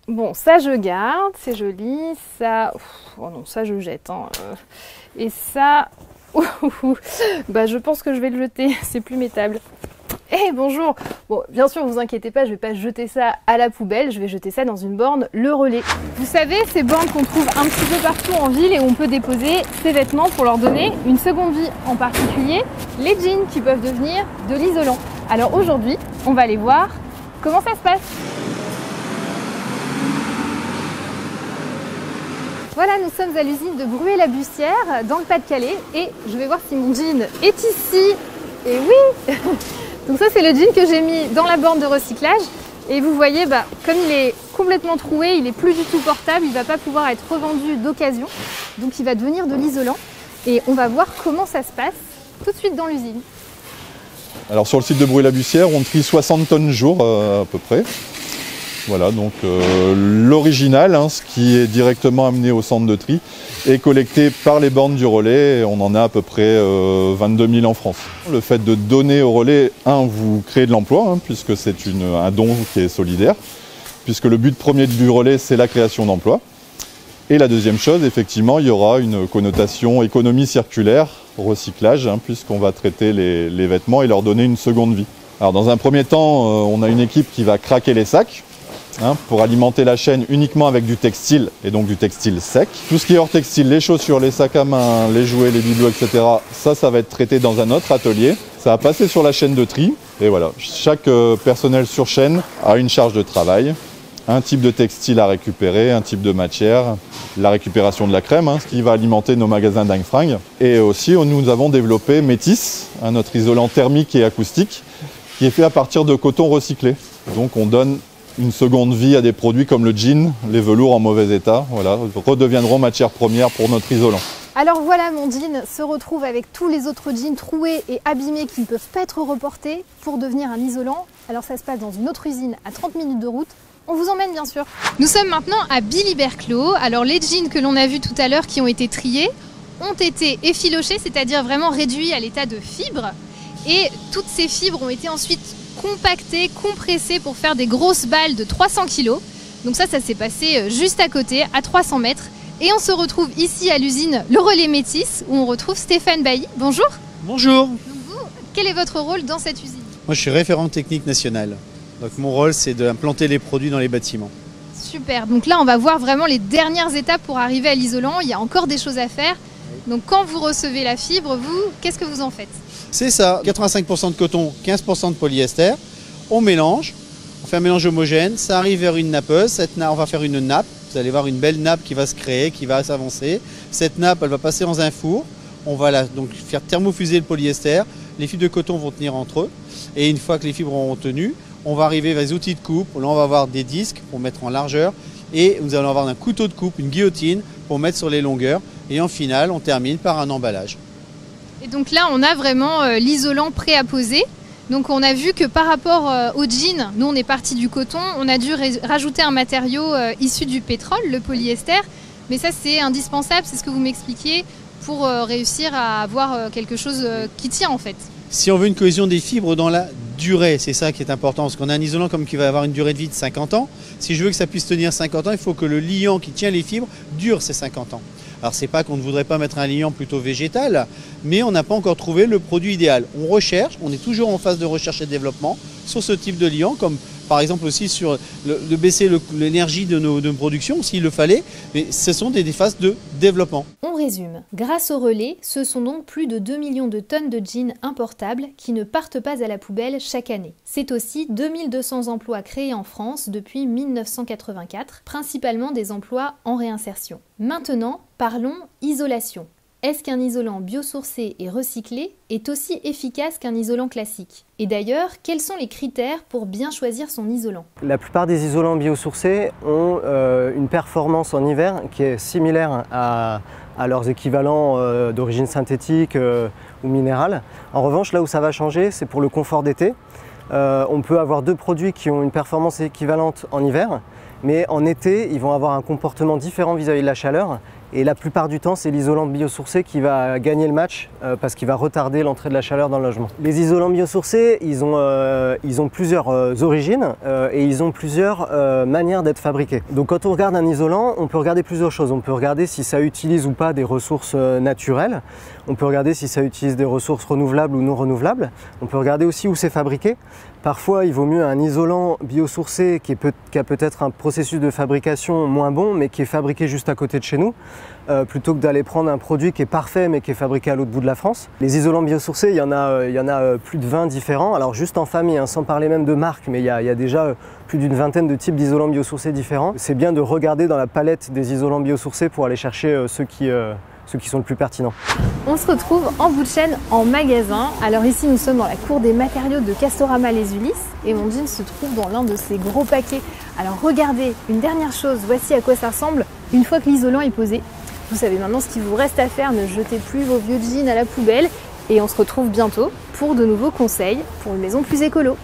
Bon, ça je garde, c'est joli. Ça, oh non, ça je jette. Hein. Et ça, bah je pense que je vais le jeter. C'est plus métable. Eh bonjour. Bon, bien sûr, vous inquiétez pas, je vais pas jeter ça à la poubelle. Je vais jeter ça dans une borne, le relais. Vous savez, ces bornes qu'on trouve un petit peu partout en ville et où on peut déposer ses vêtements pour leur donner une seconde vie. En particulier, les jeans qui peuvent devenir de l'isolant. Alors aujourd'hui, on va aller voir comment ça se passe. Voilà, nous sommes à l'usine de Bruay-la-Bussière, dans le Pas-de-Calais, et je vais voir si mon jean est ici. Et oui. Donc ça, c'est le jean que j'ai mis dans la borne de recyclage. Et vous voyez, comme il est complètement troué, il n'est plus du tout portable, il ne va pas pouvoir être revendu d'occasion. Donc il va devenir de l'isolant. Et on va voir comment ça se passe tout de suite dans l'usine. Alors sur le site de Bruay-la-Bussière, on trie 60 tonnes jour à peu près. Voilà, donc l'original, ce qui est directement amené au centre de tri, est collecté par les bornes du relais. Et on en a à peu près 22 000 en France. Le fait de donner au relais, vous créez de l'emploi, puisque c'est un don qui est solidaire, puisque le but premier du relais, c'est la création d'emplois. Et la deuxième chose, effectivement, il y aura une connotation économie circulaire, recyclage, puisqu'on va traiter les vêtements et leur donner une seconde vie. Alors dans un premier temps, on a une équipe qui va craquer les sacs, pour alimenter la chaîne uniquement avec du textile et donc du textile sec. Tout ce qui est hors textile, les chaussures, les sacs à main, les jouets, les bibelots, etc. Ça va être traité dans un autre atelier. Ça va passer sur la chaîne de tri. Et voilà, chaque personnel sur chaîne a une charge de travail, un type de textile à récupérer, un type de matière, la récupération de la crème, ce qui va alimenter nos magasins dingue-fringue. Et aussi, nous avons développé Métis, notre isolant thermique et acoustique, qui est fait à partir de coton recyclé. Donc on donne une seconde vie à des produits comme le jean, les velours en mauvais état, redeviendront matière première pour notre isolant. Alors voilà, mon jean se retrouve avec tous les autres jeans troués et abîmés qui ne peuvent pas être reportés pour devenir un isolant. Alors ça se passe dans une autre usine à 30 minutes de route. On vous emmène bien sûr. Nous sommes maintenant à Billy-Berclos. Alors les jeans que l'on a vus tout à l'heure qui ont été triés ont été effilochés, c'est-à-dire vraiment réduits à l'état de fibres. Et toutes ces fibres ont été ensuite compactées, compressées pour faire des grosses balles de 300 kg. Donc ça s'est passé juste à côté, à 300 mètres. Et on se retrouve ici à l'usine Le Relais Métis, où on retrouve Stéphane Bailly. Bonjour. Bonjour. Donc vous, quel est votre rôle dans cette usine? Moi je suis référent technique national. Donc mon rôle c'est d'implanter les produits dans les bâtiments. Super, donc là on va voir vraiment les dernières étapes pour arriver à l'isolant. Il y a encore des choses à faire. Donc quand vous recevez la fibre, vous, qu'est-ce que vous en faites? C'est ça, 85% de coton, 15% de polyester. On mélange, on fait un mélange homogène, ça arrive vers une nappeuse. On va faire une nappe, vous allez voir une belle nappe qui va se créer, qui va s'avancer. Cette nappe, elle va passer dans un four. On va donc faire thermofuser le polyester. Les fibres de coton vont tenir entre eux. Et une fois que les fibres auront tenu, on va arriver vers les outils de coupe. Là, on va avoir des disques pour mettre en largeur. Et nous allons avoir un couteau de coupe, une guillotine pour mettre sur les longueurs. Et en finale, on termine par un emballage. Et donc là, on a vraiment l'isolant prêt à poser. Donc on a vu que par rapport au jean, nous on est parti du coton, on a dû rajouter un matériau issu du pétrole, le polyester. Mais ça c'est indispensable, c'est ce que vous m'expliquiez, pour réussir à avoir quelque chose qui tient en fait. Si on veut une cohésion des fibres dans la durée, c'est ça qui est important, parce qu'on a un isolant comme qui va avoir une durée de vie de 50 ans. Si je veux que ça puisse tenir 50 ans, il faut que le liant qui tient les fibres dure ces 50 ans. Alors c'est pas qu'on ne voudrait pas mettre un liant plutôt végétal, mais on n'a pas encore trouvé le produit idéal. On recherche, on est toujours en phase de recherche et de développement sur ce type de liant, comme par exemple aussi sur de baisser l'énergie de nos productions s'il le fallait, mais ce sont des phases de développement. On résume. Grâce au relais, ce sont donc plus de 2 millions de tonnes de jeans importables qui ne partent pas à la poubelle chaque année. C'est aussi 2200 emplois créés en France depuis 1984, principalement des emplois en réinsertion. Maintenant, parlons isolation. Est-ce qu'un isolant biosourcé et recyclé est aussi efficace qu'un isolant classique? Et d'ailleurs, quels sont les critères pour bien choisir son isolant? La plupart des isolants biosourcés ont une performance en hiver qui est similaire à leurs équivalents d'origine synthétique ou minérale. En revanche, là où ça va changer, c'est pour le confort d'été. On peut avoir deux produits qui ont une performance équivalente en hiver, mais en été, ils vont avoir un comportement différent vis-à-vis de la chaleur Et la plupart du temps, c'est l'isolant biosourcé qui va gagner le match parce qu'il va retarder l'entrée de la chaleur dans le logement. Les isolants biosourcés, ils ont plusieurs origines et ils ont plusieurs manières d'être fabriqués. Donc quand on regarde un isolant, on peut regarder plusieurs choses. On peut regarder si ça utilise ou pas des ressources naturelles. On peut regarder si ça utilise des ressources renouvelables ou non renouvelables. On peut regarder aussi où c'est fabriqué. Parfois, il vaut mieux un isolant biosourcé qui a peut-être un processus de fabrication moins bon, mais qui est fabriqué juste à côté de chez nous, plutôt que d'aller prendre un produit qui est parfait, mais qui est fabriqué à l'autre bout de la France. Les isolants biosourcés, il y en a plus de 20 différents. Alors juste en famille, hein, sans parler même de marque, mais il y a déjà plus d'une vingtaine de types d'isolants biosourcés différents. C'est bien de regarder dans la palette des isolants biosourcés pour aller chercher ceux qui sont le plus pertinents. On se retrouve en bout de chaîne en magasin. Alors ici nous sommes dans la cour des matériaux de Castorama Les Ulisses et mon jean se trouve dans l'un de ces gros paquets. Alors regardez, une dernière chose, voici à quoi ça ressemble une fois que l'isolant est posé. Vous savez maintenant ce qu'il vous reste à faire, ne jetez plus vos vieux jeans à la poubelle et on se retrouve bientôt pour de nouveaux conseils pour une maison plus écolo.